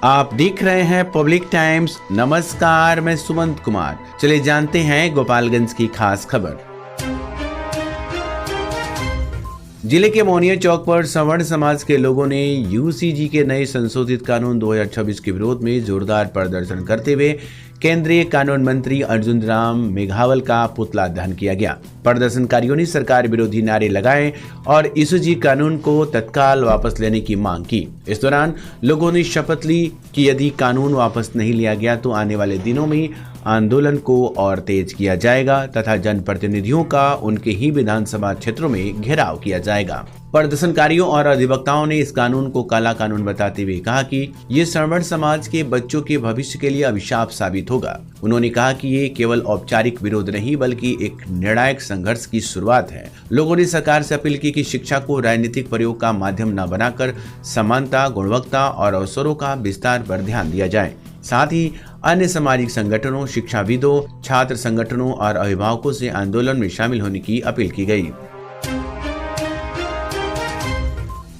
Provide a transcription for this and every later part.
आप देख रहे हैं पब्लिक टाइम्स। नमस्कार, मैं सुमंत कुमार। चलिए जानते हैं गोपालगंज की खास खबर। जिले के मोनिया चौक पर सवर्ण समाज के लोगों ने यूसीजी के नए संशोधित कानून 2026 के विरोध में जोरदार प्रदर्शन करते हुए केंद्रीय कानून मंत्री अर्जुन राम मेघवाल का पुतला दहन किया गया। प्रदर्शनकारियों ने सरकार विरोधी नारे लगाए और यूसीजी कानून को तत्काल वापस लेने की मांग की। इस दौरान लोगों ने शपथ ली कि यदि कानून वापस नहीं लिया गया तो आने वाले दिनों में आंदोलन को और तेज किया जाएगा तथा जनप्रतिनिधियों का उनके ही विधानसभा क्षेत्रों में घेराव किया जाएगा। प्रदर्शनकारियों और अधिवक्ताओं ने इस कानून को काला कानून बताते हुए कहा कि ये सवर्ण समाज के बच्चों के भविष्य के लिए अभिशाप साबित होगा। उन्होंने कहा कि ये केवल औपचारिक विरोध नहीं बल्कि एक निर्णायक संघर्ष की शुरुआत है। लोगों ने सरकार से अपील की कि शिक्षा को राजनीतिक प्रयोग का माध्यम न बनाकर समानता, गुणवत्ता और अवसरों का विस्तार पर ध्यान दिया जाए। साथ ही अन्य सामाजिक संगठनों, शिक्षाविदों, छात्र संगठनों और अभिभावकों से आंदोलन में शामिल होने की अपील की गई।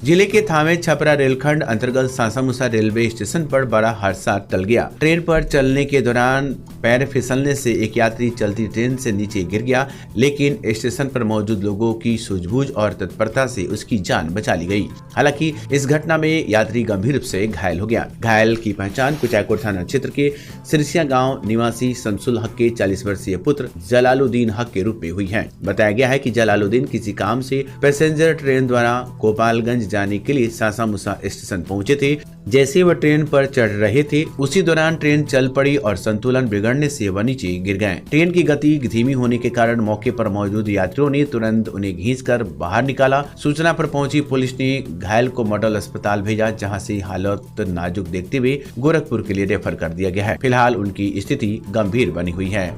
जिले के थावे छपरा रेलखंड अंतर्गत सासामुसा रेलवे स्टेशन पर बड़ा हादसा टल गया। ट्रेन पर चलने के दौरान पैर फिसलने से एक यात्री चलती ट्रेन से नीचे गिर गया, लेकिन स्टेशन पर मौजूद लोगों की सूझबूझ और तत्परता से उसकी जान बचा ली गई। हालांकि इस घटना में यात्री गंभीर रूप से घायल हो गया। घायल की पहचान कुचायकोट थाना क्षेत्र के सिरसिया गांव निवासी शमसुल हक के 40 वर्षीय पुत्र जलालुद्दीन हक के रूप में हुई है। बताया गया है कि जलालुद्दीन किसी काम से पैसेंजर ट्रेन द्वारा गोपालगंज जाने के लिए सासामुसा स्टेशन पहुंचे थे। जैसे वह ट्रेन पर चढ़ रहे थे उसी दौरान ट्रेन चल पड़ी और संतुलन बिगड़ने से वह नीचे गिर गए। ट्रेन की गति धीमी होने के कारण मौके पर मौजूद यात्रियों ने तुरंत उन्हें खींचकर बाहर निकाला। सूचना पर पहुंची पुलिस ने घायल को मॉडल अस्पताल भेजा, जहां से हालत नाजुक देखते हुए गोरखपुर के लिए रेफर कर दिया गया है। फिलहाल उनकी स्थिति गंभीर बनी हुई है।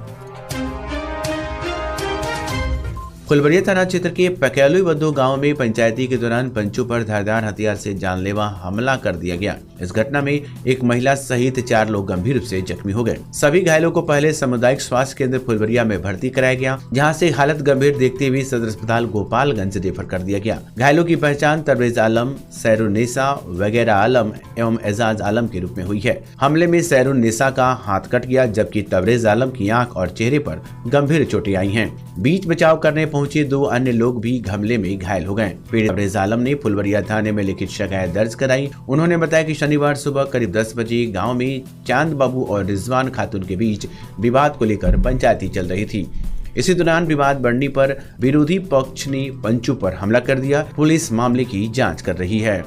फुलबरिया थाना क्षेत्र के पकैलुई बद्दो गांव में पंचायती के दौरान पंचों पर धारदार हथियार से जानलेवा हमला कर दिया गया। इस घटना में एक महिला सहित 4 लोग गंभीर रूप से जख्मी हो गए। सभी घायलों को पहले सामुदायिक स्वास्थ्य केंद्र फुलबरिया में भर्ती कराया गया, जहां से हालत गंभीर देखते हुए सदर अस्पताल गोपालगंज रेफर कर दिया गया। घायलों की पहचान तबरेज आलम, सैरुन्निसा वगैरह आलम एवं एजाज आलम के रूप में हुई है। हमले में सैरुन्निसा का हाथ कट गया, जबकि तबरेज आलम की आंख और चेहरे पर गंभीर चोटें आई हैं। बीच बचाव करने पहुंचे 2 अन्य लोग भी हमले में घायल हो गए। पीड़ित तबरेज आलम ने फुलबरिया थाने में लिखित शिकायत दर्ज कराई। उन्होंने बताया कि शनिवार सुबह करीब 10 बजे गांव में चांद बाबू और रिजवान खातून के बीच विवाद को लेकर पंचायती चल रही थी। इसी दौरान विवाद बढ़ने पर विरोधी पक्ष ने पंचों पर हमला कर दिया। पुलिस मामले की जांच कर रही है।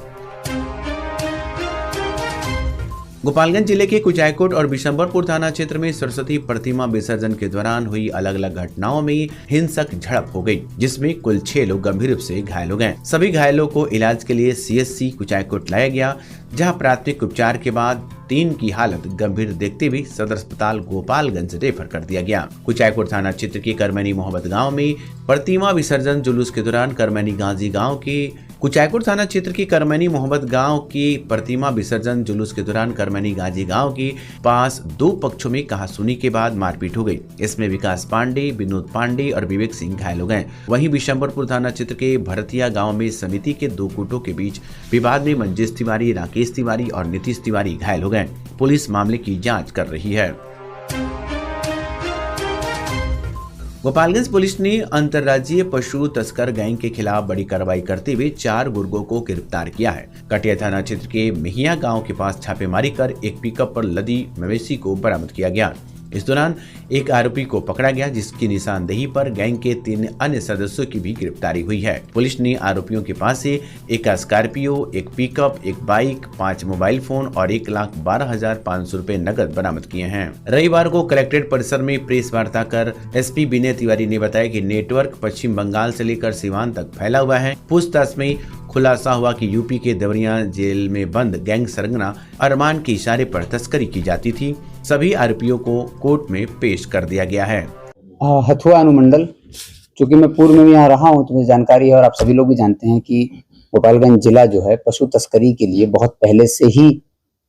गोपालगंज जिले के कुचायकोट और बिशंबरपुर थाना क्षेत्र में सरस्वती प्रतिमा विसर्जन के दौरान हुई अलग अलग घटनाओं में हिंसक झड़प हो गई, जिसमें कुल 6 लोग गंभीर रूप से घायल हो गए। सभी घायलों को इलाज के लिए सीएचसी कुचायकोट लाया गया, जहां प्राथमिक उपचार के बाद 3 की हालत गंभीर देखते हुए सदर अस्पताल गोपालगंज रेफर कर दिया गया। कुचायकोट थाना क्षेत्र के करमैनी मोहब्बत गाँव में प्रतिमा विसर्जन जुलूस के दौरान करमैनी गाजी गाँव के कुचायकोट थाना क्षेत्र की करमैनी मोहब्बत गांव की प्रतिमा विसर्जन जुलूस के दौरान करमैनी गाजी गांव के पास 2 पक्षों में कहासुनी के बाद मारपीट हो गई। इसमें विकास पांडे, विनोद पांडे और विवेक सिंह घायल हो गए। वहीं बिशंबरपुर थाना क्षेत्र के भरतिया गांव में समिति के 2 गुटों के बीच विवाद में मंजेश तिवारी, राकेश तिवारी और नीतीश तिवारी घायल हो गए। पुलिस मामले की जाँच कर रही है। गोपालगंज पुलिस ने अंतर्राज्यीय पशु तस्कर गैंग के खिलाफ बड़ी कार्रवाई करते हुए 4 गुर्गों को गिरफ्तार किया है। कटिया थाना क्षेत्र के मिहिया गांव के पास छापेमारी कर एक पिकअप पर लदी मवेशी को बरामद किया गया। इस दौरान एक आरोपी को पकड़ा गया, जिसकी निशानदेही पर गैंग के 3 अन्य सदस्यों की भी गिरफ्तारी हुई है। पुलिस ने आरोपियों के पास से एक स्कॉर्पियो, एक पिकअप, एक बाइक, 5 मोबाइल फोन और 1,12,500 रुपए नकद बरामद किए हैं। रविवार को कलेक्ट्रेट परिसर में प्रेस वार्ता कर एसपी विनय तिवारी ने बताया कि नेटवर्क पश्चिम बंगाल से लेकर सीवान तक फैला हुआ है। पूछताछ में खुलासा हुआ कि यूपी के देवरिया जेल में बंद गैंग सरगना अरमान के इशारे पर तस्करी की जाती थी। सभी आरोपियों को कोर्ट में पेश कर दिया गया है। हथुआ अनुमंडल, चूंकि मैं पूर्व में यहाँ रहा हूँ तो मुझे जानकारी है और आप सभी लोग भी जानते हैं कि गोपालगंज जिला जो है पशु तस्करी के लिए बहुत पहले से ही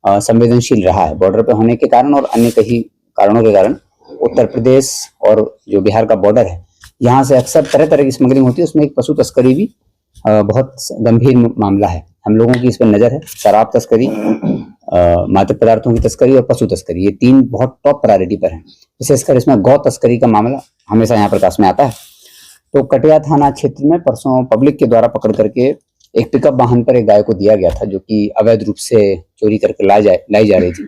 संवेदनशील रहा है। बॉर्डर पे होने के कारण और अन्य कई कारणों के कारण उत्तर प्रदेश और जो बिहार का बॉर्डर है, यहाँ से अक्सर तरह तरह की स्मगलिंग होती है। उसमें एक पशु तस्करी भी बहुत गंभीर मामला है। हम लोगों की इस पर नजर है। शराब तस्करी, मादक पदार्थों की तस्करी और पशु तस्करी, ये 3 बहुत टॉप प्रायोरिटी पर हैं। विशेषकर इसमें गौ तस्करी का मामला हमेशा यहाँ प्रकाश में आता है। तो कटिया थाना क्षेत्र में परसों पब्लिक के द्वारा पकड़ करके एक पिकअप वाहन पर एक गाय को दिया गया था, जो कि अवैध रूप से चोरी करके लाई जा रही थी,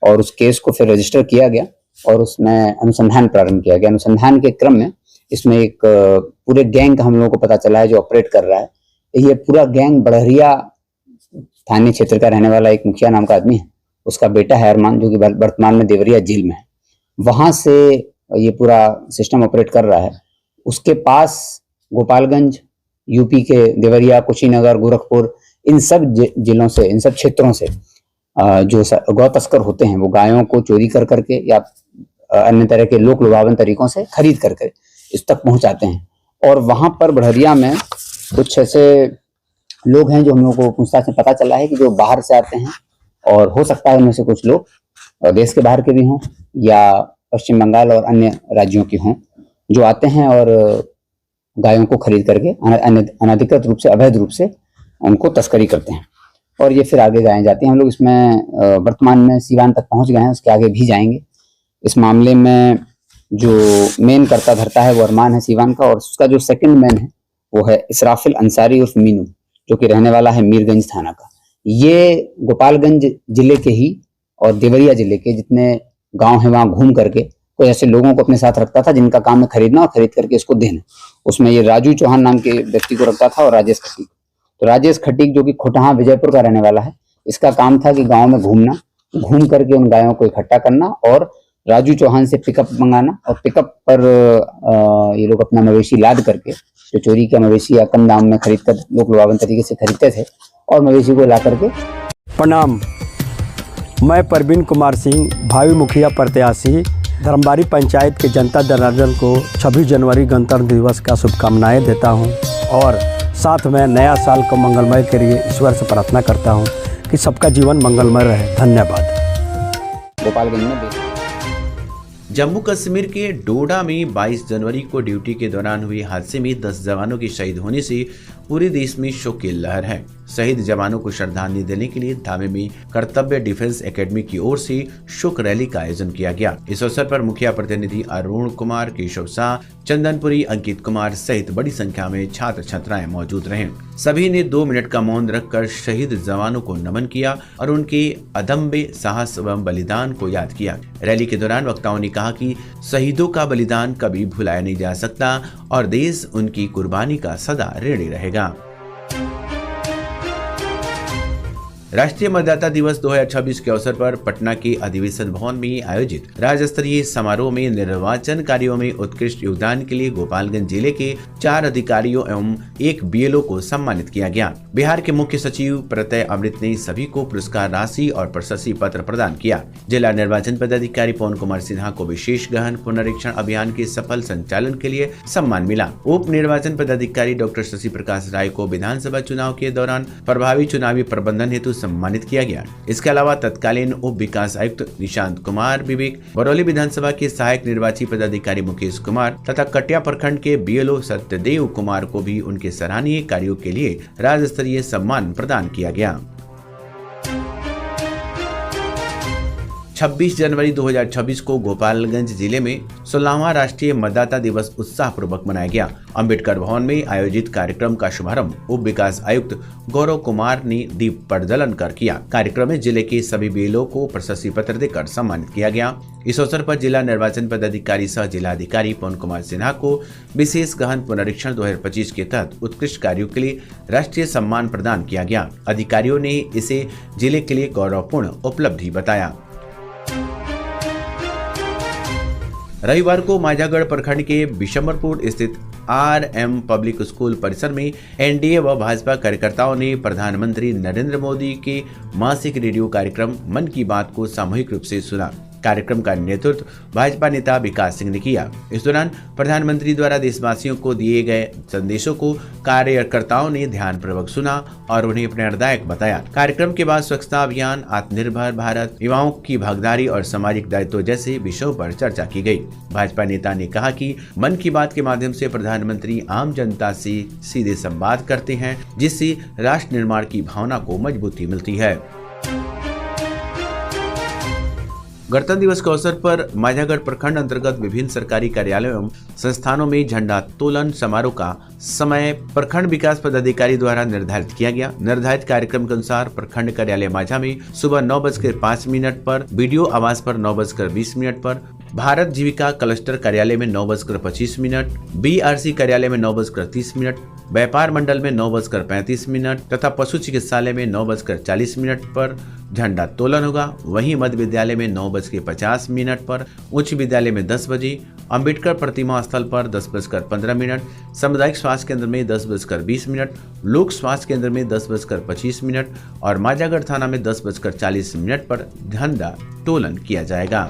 और उस केस को फिर रजिस्टर किया गया और उसमें अनुसंधान प्रारंभ किया गया। अनुसंधान के क्रम में इसमें एक पूरे गैंग का हम लोगों को पता चला है जो ऑपरेट कर रहा है। ये पूरा गैंग बड़हरिया थाने क्षेत्र का रहने वाला एक मुखिया नाम का आदमी है, उसका बेटा है अरमान, जो कि वर्तमान में देवरिया जेल में है। वहां से ये पूरा सिस्टम ऑपरेट कर रहा है। उसके पास गोपालगंज, यूपी के देवरिया, कुशीनगर, गोरखपुर, इन सब जिलों से, इन सब क्षेत्रों से जो गौ तस्कर होते हैं वो गायों को चोरी कर करके या अन्य तरह के लोक लुभावन तरीकों से खरीद करके इस तक पहुंचाते हैं। और वहां पर बड़हरिया में कुछ ऐसे लोग हैं जो हम लोगों को पूछताछ में पता चला है कि जो बाहर से आते हैं, और हो सकता है उनमें से कुछ लोग देश के बाहर के भी हों या पश्चिम बंगाल और अन्य राज्यों के हों, जो आते हैं और गायों को खरीद करके अनधिकृत रूप से, अवैध रूप से उनको तस्करी करते हैं और ये फिर आगे गायें जाती हैं। हम लोग इसमें वर्तमान में सीवान तक पहुंच गए हैं, उसके आगे भी जाएंगे। इस मामले में जो मेन करता धरता है वो अरमान है सीवान का, और उसका जो सेकंड मैन है वो है इसराफिल अंसारी उर्फ मीनू, जो कि रहने वाला है मीरगंज थाना का। ये गोपालगंज जिले के ही और देवरिया जिले के जितने गांव हैं वहां घूम करके कोई ऐसे लोगों को अपने साथ रखता था जिनका काम है खरीदना और खरीद करके इसको देना। उसमें ये राजू चौहान नाम के व्यक्ति को रखता था और राजेश खटीक। तो राजेश खटीक जो कि खोटहा विजयपुर का रहने वाला है, इसका काम था कि गांव में घूमना, घूम करके उन गायों को इकट्ठा करना और राजू चौहान से पिकअप मंगाना, और पिकअप पर ये लोग अपना मवेशी लाद करके, जो चोरी का मवेशी या कम दाम में खरीद कर लोक लुभावन तरीके से खरीदते थे, और मवेशी को ला करके। प्रणाम, मैं परवीन कुमार सिंह, भावी मुखिया प्रत्याशी, धर्मबारी पंचायत के जनता जनार्दन को 26 जनवरी गणतंत्र दिवस का शुभकामनाएं देता हूं और साथ में नया साल को मंगलमय के लिए ईश्वर से प्रार्थना करता हूं कि सबका जीवन मंगलमय रहे। धन्यवाद। गोपालगंज में जम्मू कश्मीर के डोडा में 22 जनवरी को ड्यूटी के दौरान हुए हादसे में 10 जवानों के शहीद होने से पूरे देश में शोक की लहर है। शहीद जवानों को श्रद्धांजलि देने के लिए धामे में कर्तव्य डिफेंस एकेडमी की ओर से शोक रैली का आयोजन किया गया। इस अवसर पर मुखिया प्रतिनिधि अरुण कुमार, केशव शाह, चंदनपुरी, अंकित कुमार सहित बड़ी संख्या में छात्र छात्राएं मौजूद रहे। सभी ने 2 मिनट का मौन रखकर शहीद जवानों को नमन किया और उनके अदम्य साहस एवं बलिदान को याद किया। रैली के दौरान वक्ताओं ने कहा कि शहीदों का बलिदान कभी भुलाया नहीं जा सकता और देश उनकी कुर्बानी का सदा ऋणी रहेगा। राष्ट्रीय मतदाता दिवस 2026 के अवसर पर पटना के अधिवेशन भवन में आयोजित राज्य स्तरीय समारोह में निर्वाचन कार्यों में उत्कृष्ट योगदान के लिए गोपालगंज जिले के 4 अधिकारियों एवं 1 बीएलओ को सम्मानित किया गया। बिहार के मुख्य सचिव प्रत्यय अमृत ने सभी को पुरस्कार राशि और प्रशस्ति पत्र प्रदान किया। जिला निर्वाचन पदाधिकारी पवन कुमार सिन्हा को विशेष गहन पुनरीक्षण अभियान के सफल संचालन के लिए सम्मान मिला। उप निर्वाचन पदाधिकारी डॉक्टर शशि प्रकाश राय को विधानसभा चुनाव के दौरान प्रभावी चुनावी प्रबंधन हेतु सम्मानित किया गया। इसके अलावा तत्कालीन उप विकास आयुक्त निशांत कुमार विवेक, बरौली विधानसभा के सहायक निर्वाची पदाधिकारी मुकेश कुमार तथा कटिया प्रखंड के बीएलओ सत्यदेव कुमार को भी उनके सराहनीय कार्यों के लिए राज्य स्तरीय सम्मान प्रदान किया गया। 26 जनवरी 2026 को गोपालगंज जिले में 16वां राष्ट्रीय मतदाता दिवस उत्साहपूर्वक मनाया गया। अंबेडकर भवन में आयोजित कार्यक्रम का शुभारंभ उप विकास आयुक्त गौरव कुमार ने दीप प्रज्वलन कर किया। कार्यक्रम में जिले के सभी बीएलओ को प्रशस्ति पत्र देकर सम्मानित किया गया। इस अवसर पर जिला निर्वाचन पदाधिकारी सह जिलाधिकारी पवन कुमार सिन्हा को विशेष गहन पुनरीक्षण 2025 के तहत उत्कृष्ट कार्यों के लिए राष्ट्रीय सम्मान प्रदान किया गया। अधिकारियों ने इसे जिले के लिए गौरवपूर्ण उपलब्धि बताया। रविवार को माझागढ़ प्रखंड के बिशंबरपुर स्थित RM पब्लिक स्कूल परिसर में एनडीए व भाजपा कार्यकर्ताओं ने प्रधानमंत्री नरेंद्र मोदी के मासिक रेडियो कार्यक्रम मन की बात को सामूहिक रूप से सुना। कार्यक्रम का नेतृत्व भाजपा नेता विकास सिंह ने किया। इस दौरान प्रधानमंत्री द्वारा देशवासियों को दिए गए संदेशों को कार्यकर्ताओं ने ध्यानपूर्वक सुना और उन्हें प्रेरणादायक बताया। कार्यक्रम के बाद स्वच्छता अभियान, आत्मनिर्भर भारत, युवाओं की भागीदारी और सामाजिक दायित्व जैसे विषयों पर चर्चा की गई। भाजपा नेता ने कहा कि मन की बात के माध्यम से प्रधानमंत्री आम जनता से सीधे संवाद करते हैं, जिससे राष्ट्र निर्माण की भावना को मजबूती मिलती है। गणतंत्र दिवस के अवसर पर माझागढ़ प्रखंड अंतर्गत विभिन्न सरकारी कार्यालयों एवं संस्थानों में झंडोत्तोलन समारोह का समय प्रखंड विकास पदाधिकारी द्वारा निर्धारित किया गया। निर्धारित कार्यक्रम के अनुसार प्रखंड कार्यालय माझा में सुबह 9:05 पर, बीडीओ आवास पर 9:20 पर, भारत जीविका क्लस्टर कार्यालय में 9:25, बीआरसी कार्यालय में 9:30, व्यापार मंडल में 9:35 तथा पशु चिकित्सालय में 9:40 पर झंडोत्तोलन होगा। वहीं मध्य विद्यालय में 9:50 पर, उच्च विद्यालय में 10 बजे, अंबेडकर प्रतिमा स्थल पर 10:15, सामुदायिक स्वास्थ्य केंद्र में 10:20, लोक स्वास्थ्य केंद्र में 10:25 और माझागढ़ थाना में 10:40 पर झंडोत्तोलन किया जाएगा।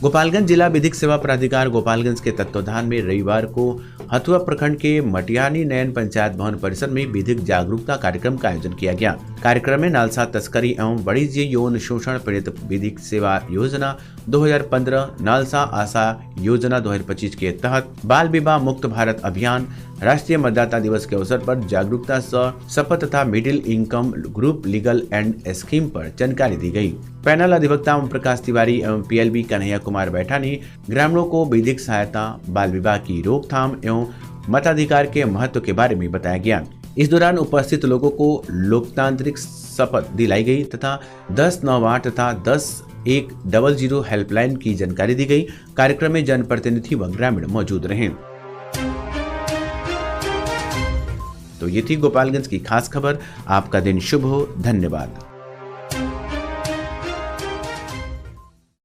गोपालगंज जिला विधिक सेवा प्राधिकार गोपालगंज के तत्वाधान में रविवार को हथुआ प्रखंड के मटियानी नयन पंचायत भवन परिसर में विधिक जागरूकता कार्यक्रम का आयोजन किया गया। कार्यक्रम में नालसा तस्करी एवं वाणिज्य यौन शोषण पीड़ित विधिक सेवा योजना 2015, नालसा आशा योजना 2025 के तहत बाल विवाह मुक्त भारत अभियान, राष्ट्रीय मतदाता दिवस के अवसर पर जागरूकता सह शपथ तथा middle income group legal and scheme पर जानकारी दी गई। पैनल अधिवक्ता ओम प्रकाश तिवारी एवं पीएलबी कन्हैया कुमार बैठा ने ग्रामीणों को विधिक सहायता, बाल विवाह की रोकथाम एवं मताधिकार के महत्व के बारे में बताया गया। इस दौरान उपस्थित लोगों को लोकतांत्रिक शपथ दिलाई गई तथा 1098 तथा 10100 हेल्पलाइन की जानकारी दी गई। कार्यक्रम में जनप्रतिनिधि व ग्रामीण मौजूद रहे। तो ये थी गोपालगंज की खास खबर। आपका दिन शुभ हो। धन्यवाद।